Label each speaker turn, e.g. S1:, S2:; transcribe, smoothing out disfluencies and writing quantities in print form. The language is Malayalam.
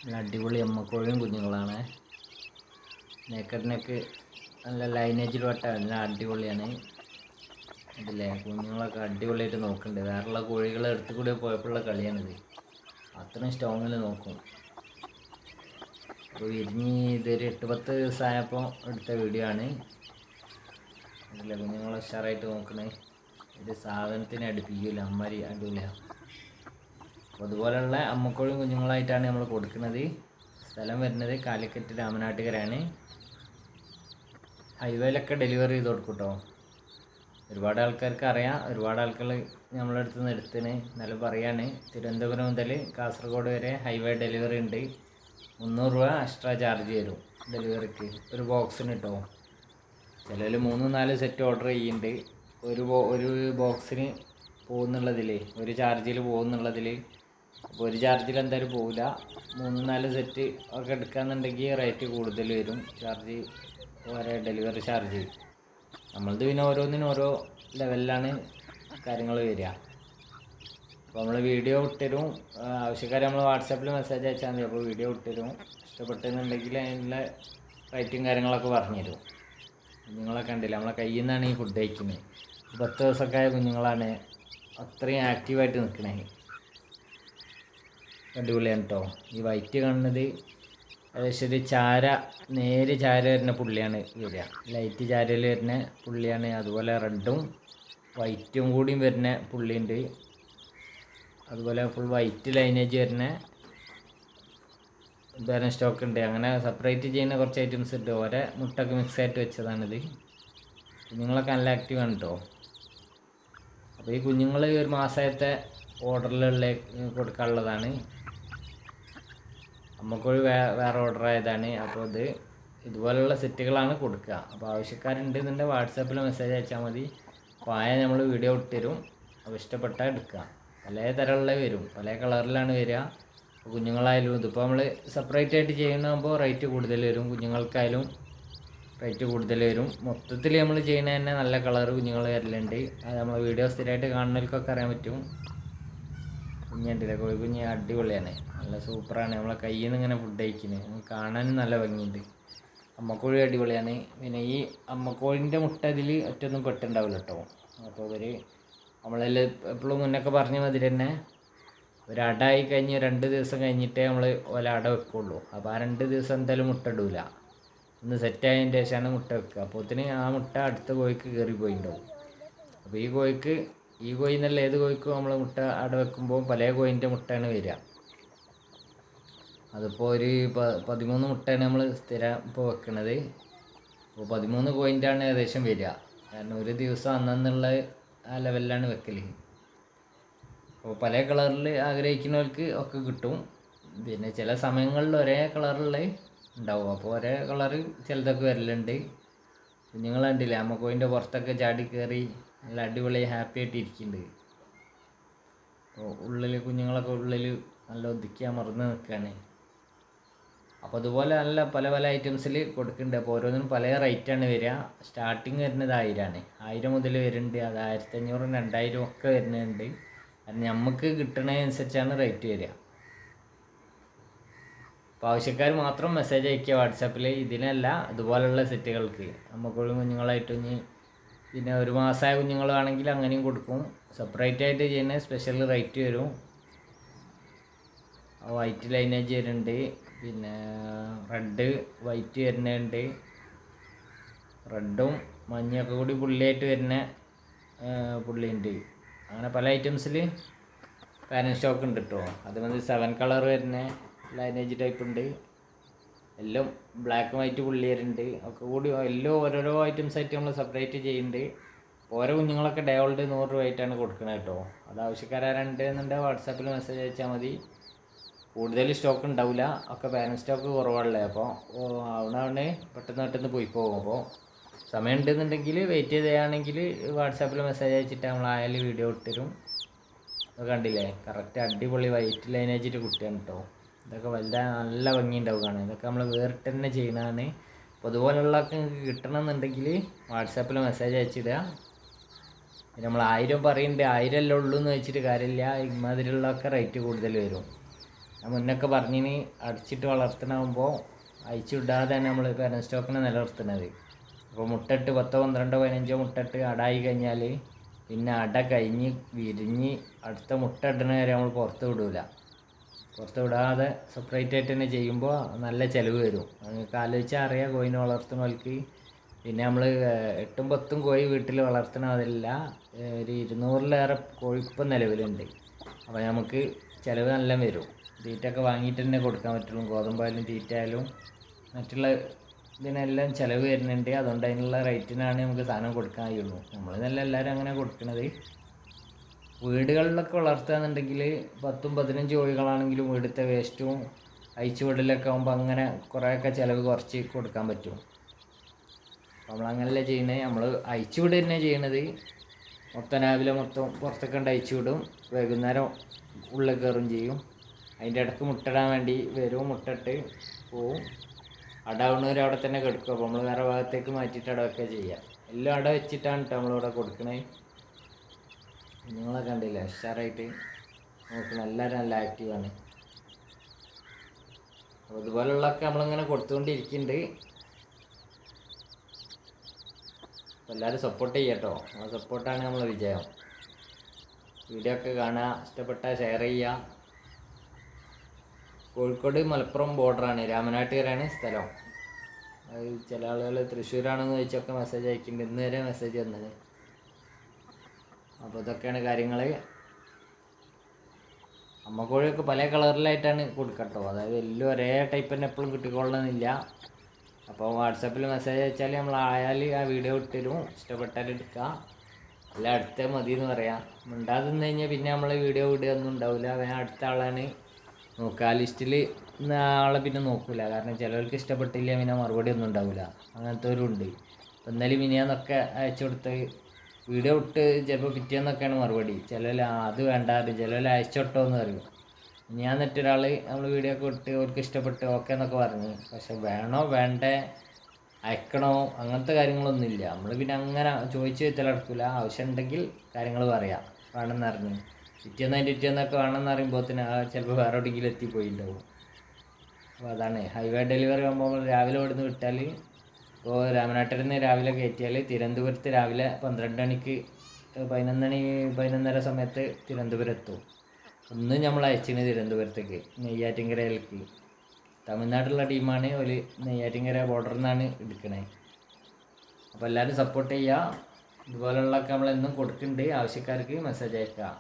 S1: നല്ല അടിപൊളി അമ്മക്കോഴിയും കുഞ്ഞുങ്ങളാണ്. നെക്ക് നല്ല ലൈനേജിൽ വട്ടാണ്, നല്ല അടിപൊളിയാണ്. ഇതില്ലേ കുഞ്ഞുങ്ങളൊക്കെ അടിപൊളിയായിട്ട് നോക്കുന്നുണ്ട്. വേറെയുള്ള കോഴികളെ എടുത്തു കൂടി പോയപ്പോഴുള്ള കളിയാണിത്. അത്രയും സ്ട്രോങ്ങിൽ നോക്കും. അപ്പോൾ വിരിഞ്ഞ് ഇതൊരു 8-10 ദിവസമായപ്പോൾ എടുത്ത വീഡിയോ ആണ്. ഇതില്ലേ കുഞ്ഞുങ്ങളെ ഉഷാറായിട്ട് നോക്കണേ. ഒരു സാധനത്തിന് അടുപ്പിക്കില്ല, അമ്മരി അടിപൊളിയാണ്. അപ്പോൾ അതുപോലെയുള്ള അമ്മക്കോഴിയും കുഞ്ഞുങ്ങളായിട്ടാണ് നമ്മൾ കൊടുക്കുന്നത്. സ്ഥലം വരുന്നത് കാലിക്കറ്റ് രാമനാട്ടുകരയാണ്. ഹൈവേയിലൊക്കെ ഡെലിവറി ചെയ്ത് കൊടുക്കും കേട്ടോ. ഒരുപാട് ആൾക്കാർക്ക് അറിയാം, ഒരുപാട് ആൾക്കാർ നമ്മളെ അടുത്ത് നിന്ന് എടുത്തിന്. എന്നാലും പറയാണ്, തിരുവനന്തപുരം മുതൽ കാസർഗോഡ് വരെ ഹൈവേ ഡെലിവറി ഉണ്ട്. 300 രൂപ എക്സ്ട്രാ ചാർജ് തരും ഡെലിവറിക്ക്, ഒരു ബോക്സിന് കേട്ടോ. ചിലതിൽ 3-4 സെറ്റ് ഓർഡർ ചെയ്യുന്നുണ്ട്. ഒരു ബോക്സിന് പോകുന്നുള്ളതിൽ, ഒരു ചാർജിൽ പോകുന്നുള്ളതിൽ. അപ്പോൾ ഒരു ചാർജിൽ എന്തായാലും പോവില്ല. 3-4 സെറ്റ് ഒക്കെ എടുക്കാന്നുണ്ടെങ്കിൽ റേറ്റ് കൂടുതൽ വരും. ചാർജ് ഓരോ ഡെലിവറി ചാർജ്. നമ്മളത് പിന്നെ ഓരോന്നിനും ഓരോ ലെവലിലാണ് കാര്യങ്ങൾ വരിക. അപ്പോൾ നമ്മൾ വീഡിയോ ഇട്ടരും. ആവശ്യക്കാർ നമ്മൾ വാട്സാപ്പിൽ മെസ്സേജ് അയച്ചാൽ മതി. അപ്പോൾ വീഡിയോ ഇട്ടരും. ഇഷ്ടപ്പെട്ടെന്നുണ്ടെങ്കിൽ അതിനുള്ള റേറ്റും കാര്യങ്ങളൊക്കെ പറഞ്ഞുതരും. കുഞ്ഞുങ്ങളെ കണ്ടില്ല, നമ്മളെ കയ്യിൽ നിന്നാണ് ഈ ഫുഡ് കഴിക്കുന്നത്. 10 ദിവസമൊക്കെ ആയ കുഞ്ഞുങ്ങളാണ്. അത്രയും ആക്റ്റീവായിട്ട് നിൽക്കണേ. അടിപൊളിയാണ് കേട്ടോ. ഈ വൈറ്റ് കാണുന്നത് ഏകദേശം ഒരു നേര് ചാര വരുന്ന പുള്ളിയാണ് വരിക. ലൈറ്റ് ചാരയിൽ വരുന്ന പുള്ളിയാണ്. അതുപോലെ റെഡും വൈറ്റും കൂടിയും വരുന്ന പുള്ളിയുണ്ട്. അതുപോലെ ഫുൾ വൈറ്റ് ലൈനേജ് വരുന്ന വേറെ സ്റ്റോക്ക് ഉണ്ട്. അങ്ങനെ സെപ്പറേറ്റ് ചെയ്യുന്ന കുറച്ച് ഐറ്റംസ് ഉണ്ട്. ഓരോ മുട്ടൊക്കെ മിക്സ് ആയിട്ട് വെച്ചതാണിത്. കുഞ്ഞുങ്ങളൊക്കെ നല്ല ആക്റ്റീവാണ് കേട്ടോ. അപ്പോൾ ഈ കുഞ്ഞുങ്ങൾ ഒരു മാസത്തെ ഓർഡറിലുള്ള കൊടുക്കാനുള്ളതാണ്. അമ്മക്കോഴി വേറെ ഓർഡർ ആയതാണ്. അപ്പോൾ ഇതുപോലെയുള്ള സെറ്റുകളാണ് കൊടുക്കുക. അപ്പോൾ ആവശ്യക്കാരുണ്ടെന്നുണ്ടെങ്കിൽ വാട്സാപ്പിൽ മെസ്സേജ് അയച്ചാൽ മതി. അപ്പോൾ നമ്മൾ വീഡിയോ ഇട്ടുതരും. അപ്പോൾ ഇഷ്ടപ്പെട്ടാൽ എടുക്കുക. പല തരമുള്ള വരും, പല കളറിലാണ് വരിക. കുഞ്ഞുങ്ങളായാലും ഇതിപ്പോൾ നമ്മൾ സെപ്പറേറ്റ് ആയിട്ട് ചെയ്യുന്നതാകുമ്പോൾ റേറ്റ് കൂടുതൽ വരും. കുഞ്ഞുങ്ങൾക്കായാലും റേറ്റ് കൂടുതൽ വരും. മൊത്തത്തിൽ നമ്മൾ ചെയ്യുന്ന തന്നെ നല്ല കളർ കുഞ്ഞുങ്ങൾ വരലുണ്ട്. അത് നമ്മൾ വീഡിയോ സ്ഥിരമായിട്ട് കാണുന്നവർക്കൊക്കെ അറിയാൻ പറ്റും. കുഞ്ഞുണ്ടല്ലേ, കോഴിക്കുഞ്ഞ് അടിപൊളിയാണ്, നല്ല സൂപ്പറാണ്. നമ്മളെ കയ്യിൽ നിന്ന് ഇങ്ങനെ ഫുഡ് കഴിക്കുന്നത് കാണാനും നല്ല ഭംഗിയുണ്ട്. അമ്മക്കോഴി അടിപൊളിയാണ്. പിന്നെ ഈ അമ്മക്കോഴിൻ്റെ മുട്ട ഇതിൽ ഒറ്റൊന്നും പെട്ടുണ്ടാവില്ല കേട്ടോ. അപ്പോൾ നമ്മളതിൽ എപ്പോഴും മുന്നൊക്കെ പറഞ്ഞ മാതിരി തന്നെ ഒരു അടയായി കഴിഞ്ഞ് 2 ദിവസം കഴിഞ്ഞിട്ടേ നമ്മൾ അട വെക്കുള്ളൂ. അപ്പോൾ ആ 2 ദിവസം എന്തായാലും മുട്ട ഇടില്ല. ഒന്ന് സെറ്റായതിന് ശേഷമാണ് മുട്ട വെക്കുക. അപ്പോഴത്തേന് ആ മുട്ട അടുത്ത കോഴിക്ക് കയറിപ്പോയിണ്ടാവും. അപ്പോൾ ഈ കോഴി എന്നല്ല, ഏത് കോഴിക്കും നമ്മൾ മുട്ട അട വെക്കുമ്പോൾ പല കോഴിൻ്റെ മുട്ടയാണ് വരിക. അതിപ്പോൾ ഒരു 13 മുട്ടയാണ് നമ്മൾ സ്ഥിരം ഇപ്പോൾ വെക്കുന്നത്. അപ്പോൾ 13 കോഴിൻ്റെ ആണ് ഏകദേശം വരിക. കാരണം ഒരു ദിവസം അന്നുള്ള ആ ലെവലിലാണ് വെക്കൽ. അപ്പോൾ പല കളറിൽ ആഗ്രഹിക്കുന്നവർക്ക് ഒക്കെ കിട്ടും. പിന്നെ ചില സമയങ്ങളിൽ ഒരേ കളറുള്ള ഉണ്ടാവും. അപ്പോൾ ഒരേ കളറ് ചിലതൊക്കെ വരലുണ്ട്. കുഞ്ഞുങ്ങൾ കണ്ടില്ലേ, അമ്മക്കോഴിൻ്റെ പുറത്തൊക്കെ ചാടി കയറി നല്ല അടിപൊളി ഹാപ്പി ആയിട്ട് ഇരിക്കുന്നുണ്ട്. അപ്പോൾ ഉള്ളിൽ കുഞ്ഞുങ്ങളൊക്കെ ഉള്ളിൽ നല്ല ഒതുക്കി അമർന്ന് നിൽക്കുകയാണ്. അപ്പോൾ അതുപോലെ നല്ല പല ഐറ്റംസിൽ കൊടുക്കുന്നുണ്ട്. അപ്പോൾ ഓരോന്നിനും പല റേറ്റാണ് വരിക. സ്റ്റാർട്ടിങ് വരുന്നത് 1000 ആണ്. 1000 മുതൽ വരുന്നുണ്ട്. അത് 1500, 2000 ഒക്കെ വരുന്നുണ്ട്. കാരണം നമുക്ക് കിട്ടുന്നതനുസരിച്ചാണ് റേറ്റ് വരിക. അപ്പോൾ ആവശ്യക്കാർ മാത്രം മെസ്സേജ് അയക്കുക വാട്സാപ്പിൽ. ഇതിനല്ല, ഇതുപോലുള്ള സെറ്റുകൾക്ക് അമ്മക്കോഴും കുഞ്ഞുങ്ങളായിട്ട് പിന്നെ ഒരു മാസമായ കുഞ്ഞുങ്ങളാണെങ്കിൽ അങ്ങനെയും കൊടുക്കും. സെപ്പറേറ്റ് ആയിട്ട് ചെയ്യുന്ന സ്പെഷ്യൽ റേറ്റ് വരും. വൈറ്റ് ലൈനേജ് വരുന്നുണ്ട്. പിന്നെ റെഡ് വൈറ്റ് വരുന്നുണ്ട്. റെഡും മഞ്ഞൊക്കെ കൂടി പുള്ളിയായിട്ട് വരുന്ന പുള്ളിയുണ്ട്. അങ്ങനെ പല ഐറ്റംസിൽ പാരൻ സ്റ്റോക്ക് ഉണ്ട് കേട്ടോ. അതുമതി 7 കളർ വരുന്ന ലൈനേജ് ടൈപ്പ് ഉണ്ട്. എല്ലാം ബ്ലാക്ക് വൈറ്റ് പുള്ളി വരുന്നുണ്ട്. ഒക്കെ കൂടി എല്ലാം ഓരോരോ ഐറ്റംസ് ആയിട്ട് നമ്മൾ സെപ്പറേറ്റ് ചെയ്യുന്നുണ്ട്. ഓരോ കുഞ്ഞുങ്ങളൊക്കെ ഡേ ഓൾഡ് 100 രൂപയായിട്ടാണ് കൊടുക്കുന്നത് കേട്ടോ. അത് ആവശ്യക്കാരുണ്ടെന്നുണ്ടെങ്കിൽ വാട്സാപ്പിൽ മെസ്സേജ് അയച്ചാൽ മതി. കൂടുതൽ സ്റ്റോക്ക് ഉണ്ടാവില്ല, ഒക്കെ പാരൻ സ്റ്റോക്ക് കുറവാണല്ലേ. അപ്പോൾ അവിടെ പെട്ടെന്ന് പോയി പോകും. അപ്പോൾ സമയം ഉണ്ടെന്നുണ്ടെങ്കിൽ വെയിറ്റ് ചെയ്താണെങ്കിൽ വാട്സാപ്പിൽ മെസ്സേജ് അയച്ചിട്ട് നമ്മൾ വീഡിയോ ഇട്ടുതരും. അത് കണ്ടില്ലേ, കറക്റ്റ് അടിപൊളി വൈറ്റ് ലൈനേജിട്ട് കുട്ടിയാണ് കേട്ടോ. ഇതൊക്കെ നല്ല ഭംഗി ഉണ്ടാവും കാണാൻ. ഇതൊക്കെ നമ്മൾ വേറിട്ട് തന്നെ ചെയ്യുന്നതാണ്. അപ്പോൾ അതുപോലുള്ളതൊക്കെ നിങ്ങൾക്ക് കിട്ടണമെന്നുണ്ടെങ്കിൽ വാട്സാപ്പിൽ മെസ്സേജ് അയച്ചിടുക. പിന്നെ നമ്മൾ 1000 പറയുന്നുണ്ട്, 1000 അല്ലേ ഉള്ളൂ എന്ന് വെച്ചിട്ട് കാര്യമില്ല. ഇമാതിരിയുള്ളതൊക്കെ റേറ്റ് കൂടുതൽ വരും. ഞാൻ മുന്നൊക്കെ പറഞ്ഞിന് അടിച്ചിട്ട് വളർത്തണാകുമ്പോൾ അയച്ചു വിടാതെ തന്നെ നമ്മൾ പാരൻറ് സ്റ്റോക്കിനെ നിലനിർത്തുന്നത്. അപ്പോൾ മുട്ടിട്ട് 10, 12, 15 മുട്ടിട്ട് അടായി കഴിഞ്ഞാൽ പിന്നെ അട കഴിഞ്ഞ് വിരിഞ്ഞ് അടുത്ത മുട്ട ഇടണ വരെ നമ്മൾ പുറത്ത് വിടൂല. പുറത്ത് വിടാതെ സെപ്പറേറ്റ് ആയിട്ട് തന്നെ ചെയ്യുമ്പോൾ നല്ല ചിലവ് വരും. നിങ്ങൾക്ക് ആലോചിച്ചാൽ അറിയാം കോഴിനെ വളർത്തുന്നവർക്ക്. പിന്നെ നമ്മൾ 8, 10 കോഴി വീട്ടിൽ വളർത്തണ അതില്ല, ഒരു 200-ലേറെ കോഴി ഇപ്പം നിലവിലുണ്ട്. അപ്പോൾ നമുക്ക് ചിലവ് നല്ല വരും. തീറ്റയൊക്കെ വാങ്ങിയിട്ട് തന്നെ കൊടുക്കാൻ പറ്റുള്ളൂ. ഗോതമ്പായാലും തീറ്റയായാലും മറ്റുള്ള ഇതിനെല്ലാം ചിലവ് വരുന്നുണ്ട്. അതുകൊണ്ട് അതിനുള്ള റേറ്റിനാണ് നമുക്ക് സാധനം കൊടുക്കാൻ കഴിയുള്ളൂ. നമ്മൾ നല്ല എല്ലാവരും അങ്ങനെ കൊടുക്കുന്നത്. വീടുകളിലൊക്കെ വളർത്തുകയെന്നുണ്ടെങ്കിൽ 10, 15 കോഴികളാണെങ്കിലും വീടുത്തെ വേസ്റ്റും അയച്ചു വിടലൊക്കെ ആകുമ്പോൾ അങ്ങനെ കുറേയൊക്കെ ചിലവ് കുറച്ച് കൊടുക്കാൻ പറ്റും. നമ്മളങ്ങനല്ല ചെയ്യുന്നത്. നമ്മൾ അയച്ചു വിടുക തന്നെ ചെയ്യണത്. മൊത്തം രാവിലെ മൊത്തം പുറത്തൊക്കെ ഉണ്ട് അയച്ചു വിടും, വൈകുന്നേരം ഉള്ളിൽ കയറും ചെയ്യും. അതിൻ്റെ ഇടയ്ക്ക് മുട്ടയിടാൻ വേണ്ടി വരും, മുട്ടയിട്ട് പോവും. അടാവുന്നവർ അവിടെ തന്നെ കിടക്കും. അപ്പോൾ നമ്മൾ വേറെ ഭാഗത്തേക്ക് മാറ്റിയിട്ട് അടവൊക്കെ ചെയ്യുക. എല്ലാം അട വെച്ചിട്ടാണ് കേട്ടോ നമ്മളിവിടെ കൊടുക്കണേ. നിങ്ങളെ കണ്ടില്ല ഉഷാറായിട്ട് നോക്കണം, എല്ലാവരും നല്ല ആക്റ്റീവാണ്. അപ്പോൾ ഇതുപോലുള്ളതൊക്കെ നമ്മളിങ്ങനെ കൊടുത്തുകൊണ്ടിരിക്കുന്നുണ്ട്. അപ്പോൾ എല്ലാവരും സപ്പോർട്ട് ചെയ്യട്ടോ. ആ സപ്പോർട്ടാണ് നമ്മളെ വിജയം. വീഡിയോ ഒക്കെ കാണുക, ഇഷ്ടപ്പെട്ടാൽ ഷെയർ ചെയ്യുക. കോഴിക്കോട് മലപ്പുറം ബോർഡറാണ്, രാമനാട്ടുകരയാണ് സ്ഥലം. അത് ചില ആളുകൾ തൃശ്ശൂരാണെന്ന് ചോദിച്ചൊക്കെ മെസ്സേജ് അയക്കുന്നുണ്ട്. ഇന്ന് വരെ മെസ്സേജ് വന്നത്. അപ്പോൾ ഇതൊക്കെയാണ് കാര്യങ്ങൾ. അമ്മക്കോഴിയൊക്കെ പല കളറിലായിട്ടാണ് കൊടുക്കട്ടോ. അതായത് എല്ലാം ഒരേ ടൈപ്പ് തന്നെ എപ്പോഴും കിട്ടിക്കൊള്ളണമെന്നില്ല. അപ്പോൾ വാട്സാപ്പിൽ മെസ്സേജ് അയച്ചാൽ നമ്മൾ ആയാൽ ആ വീഡിയോ ഇട്ടിരും, ഇഷ്ടപ്പെട്ടാൽ എടുക്കുക. അല്ല അടുത്ത മതി എന്ന് പറയാം. മിണ്ടാതെ നിന്ന് കഴിഞ്ഞാൽ പിന്നെ നമ്മൾ വീഡിയോ ഒന്നും ഉണ്ടാവില്ല. വേഗം അടുത്ത ആളാണ് നോക്കുക. ആ ലിസ്റ്റിൽ ആളെ പിന്നെ നോക്കില്ല. കാരണം ചിലവർക്ക് ഇഷ്ടപ്പെട്ടില്ല, പിന്നെ മറുപടി ഒന്നും ഉണ്ടാവില്ല. അങ്ങനത്തെവരും ഉണ്ട്. അപ്പോൾ എന്നാലും മിനിയാന്നൊക്കെ അയച്ചു കൊടുത്ത് വീഡിയോ ഇട്ട് ചിലപ്പോൾ പിറ്റേന്നൊക്കെയാണ് മറുപടി. ചിലർ അത് വേണ്ടാറ്, ചിലർ അയച്ചോട്ടോ എന്ന് പറയും. ഞാൻ എന്നിട്ടൊരാൾ നമ്മൾ വീഡിയോ ഒക്കെ ഇട്ട് അവർക്ക് ഇഷ്ടപ്പെട്ട് ഓക്കെ എന്നൊക്കെ പറഞ്ഞു. പക്ഷെ വേണോ വേണ്ടേ അയക്കണോ അങ്ങനത്തെ കാര്യങ്ങളൊന്നുമില്ല. നമ്മൾ പിന്നെ അങ്ങനെ ചോദിച്ച് വെച്ചാൽ ആവശ്യം ഉണ്ടെങ്കിൽ കാര്യങ്ങൾ പറയാം. വേണമെന്ന് അറിഞ്ഞ് പിറ്റേന്നൊക്കെ വേണമെന്ന് അറിയുമ്പോൾ തന്നെ ചിലപ്പോൾ വേറെ എവിടെയെങ്കിലും എത്തിപ്പോയിട്ടുണ്ടാവും. അപ്പോൾ അതാണ് ഹൈവേ ഡെലിവറി ആകുമ്പോൾ രാവിലെ ഇവിടുന്ന് വിട്ടാൽ, ഇപ്പോൾ രാമനാട്ടിൽ നിന്ന് രാവിലെ കയറ്റിയാൽ തിരുവനന്തപുരത്ത് രാവിലെ 12 മണിക്ക് 11:30 സമയത്ത് തിരുവനന്തപുരം എത്തും. ഒന്ന് നമ്മൾ അയച്ചിന് തിരുവനന്തപുരത്തേക്ക്, നെയ്യാറ്റിൻകരയിലേക്ക്. തമിഴ്നാട്ടിലുള്ള ടീമാണ് ഒരു നെയ്യാറ്റിൻകര ബോർഡറിൽ നിന്നാണ് എടുക്കണേ. അപ്പോൾ എല്ലാവരും സപ്പോർട്ട് ചെയ്യുക. ഇതുപോലുള്ളതൊക്കെ നമ്മളെന്നും കൊടുക്കുന്നുണ്ട്. ആവശ്യക്കാർക്ക് മെസ്സേജ് അയക്കുക.